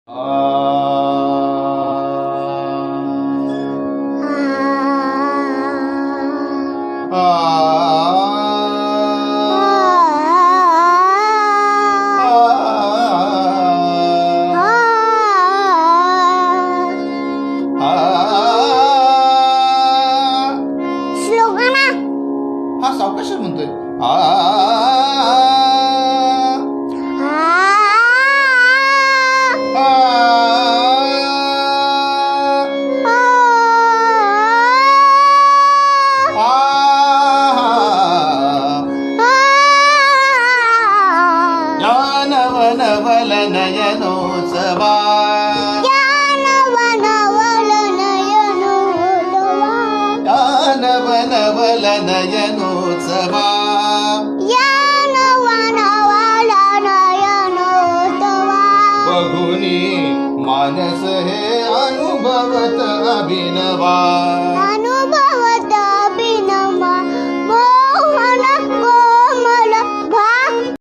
हा सावकाश म्हणतोय ज्ञानवनवल नयनोत्सवा ज्ञानवनवल नयनोत्सवा बघुनी मानस हे अनुभवत अभिनवा।